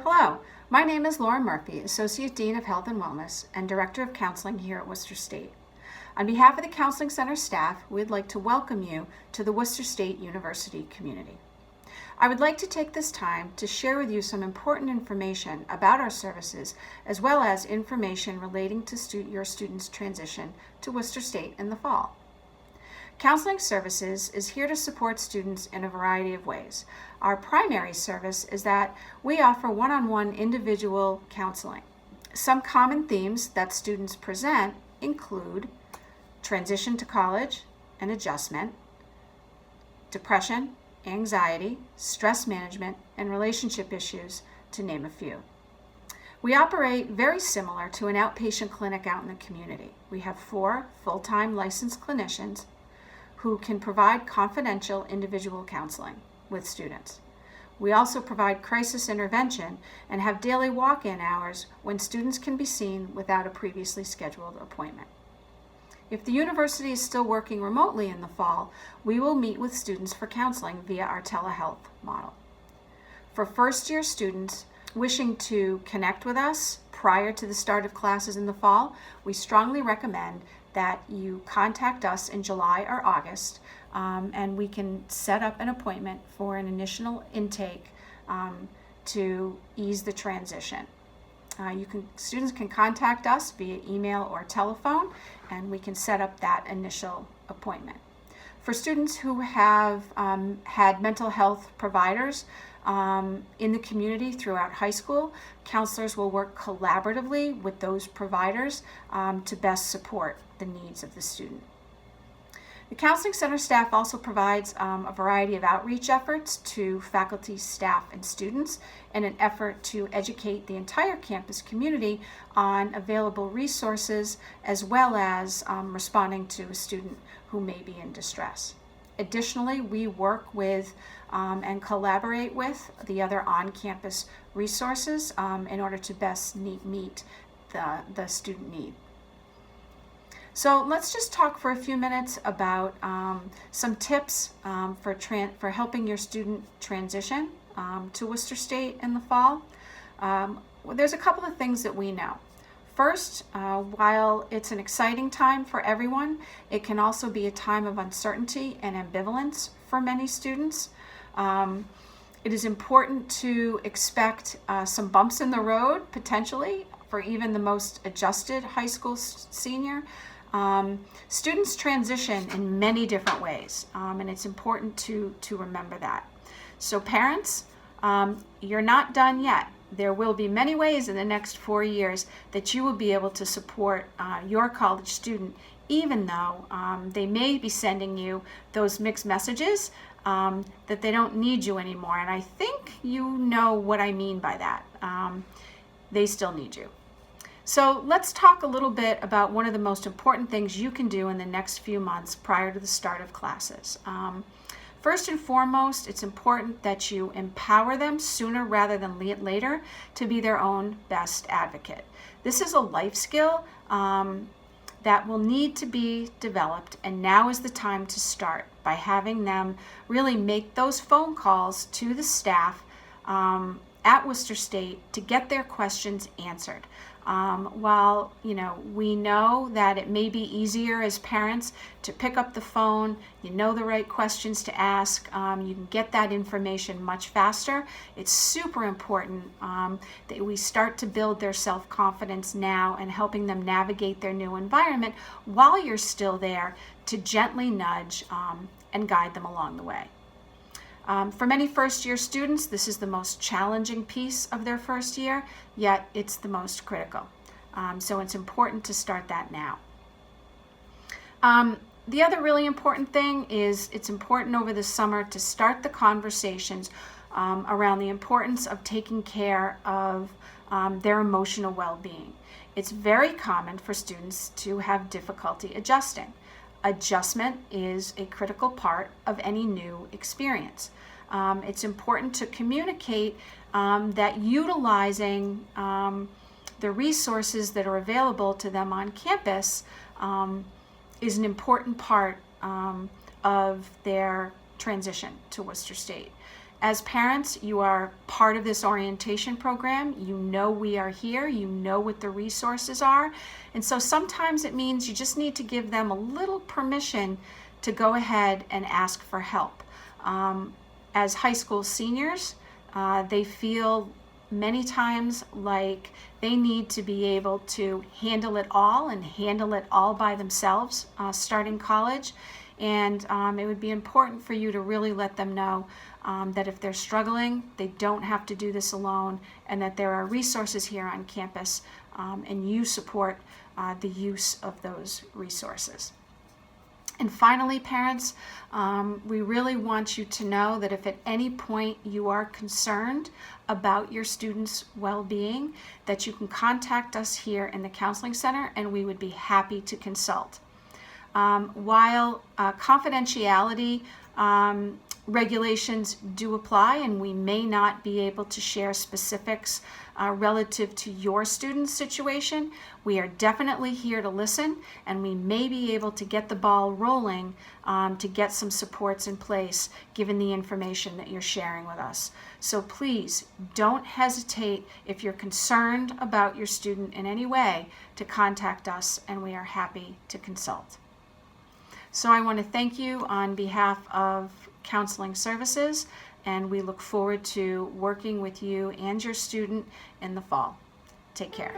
Hello, my name is Laura Murphy, Associate Dean of Health and Wellness and Director of Counseling here at Worcester State. On behalf of the Counseling Center staff, we'd like to welcome you to the Worcester State University community. I would like to take this time to share with you some important information about our services, as well as information relating to your students' transition to Worcester State in the fall. Counseling Services is here to support students in a variety of ways. Our primary service is that we offer one-on-one individual counseling. Some common themes that students present include transition to college and adjustment, depression, anxiety, stress management, and relationship issues, to name a few. We operate very similar to an outpatient clinic out in the community. We have 4 full-time licensed clinicians who can provide confidential individual counseling with students. We also provide crisis intervention and have daily walk-in hours when students can be seen without a previously scheduled appointment. If the university is still working remotely in the fall, we will meet with students for counseling via our telehealth model. For first-year students wishing to connect with us prior to the start of classes in the fall, we strongly recommend that you contact us in July or August, and we can set up an appointment for an initial intake to ease the transition. Students can contact us via email or telephone, and we can set up that initial appointment. For students who have had mental health providers in the community throughout high school, counselors will work collaboratively with those providers to best support the needs of the student. The Counseling Center staff also provides a variety of outreach efforts to faculty, staff, and students in an effort to educate the entire campus community on available resources, as well as responding to a student who may be in distress. Additionally, we work with and collaborate with the other on-campus resources in order to best meet the student need. So let's just talk for a few minutes about some tips for helping your student transition to Worcester State in the fall. There's a couple of things that we know. First, while it's an exciting time for everyone, it can also be a time of uncertainty and ambivalence for many students. It is important to expect some bumps in the road, potentially, for even the most adjusted high school senior. Students transition in many different ways, and it's important to remember that. So parents, you're not done yet. There will be many ways in the next 4 years that you will be able to support your college student, even though they may be sending you those mixed messages that they don't need you anymore. And I think you know what I mean by that. They still need you. So let's talk a little bit about one of the most important things you can do in the next few months prior to the start of classes. First and foremost, it's important that you empower them sooner rather than later to be their own best advocate. This is a life skill that will need to be developed, and now is the time to start by having them really make those phone calls to the staff at Worcester State to get their questions answered. While we know that it may be easier as parents to pick up the phone, you know the right questions to ask, you can get that information much faster. It's super important that we start to build their self-confidence now and helping them navigate their new environment while you're still there to gently nudge and guide them along the way. For many first-year students, this is the most challenging piece of their first year, yet it's the most critical. So it's important to start that now. The other really important thing is it's important over the summer to start the conversations around the importance of taking care of their emotional well-being. It's very common for students to have difficulty adjusting. Adjustment is a critical part of any new experience. It's important to communicate that utilizing the resources that are available to them on campus is an important part of their transition to Worcester State. As parents, you are part of this orientation program. You know we are here. You know what the resources are. And so sometimes it means you just need to give them a little permission to go ahead and ask for help. As high school seniors, they feel many times like they need to be able to handle it all and handle it all by themselves starting college. And it would be important for you to really let them know that if they're struggling, they don't have to do this alone, and that there are resources here on campus, and you support the use of those resources. And finally, parents, we really want you to know that if at any point you are concerned about your students' well-being, that you can contact us here in the Counseling Center, and we would be happy to consult. While confidentiality regulations do apply, and we may not be able to share specifics relative to your student's situation, we are definitely here to listen, and we may be able to get the ball rolling to get some supports in place given the information that you're sharing with us. So please don't hesitate if you're concerned about your student in any way to contact us, and we are happy to consult. So I want to thank you on behalf of Counseling Services, and we look forward to working with you and your student in the fall. Take care.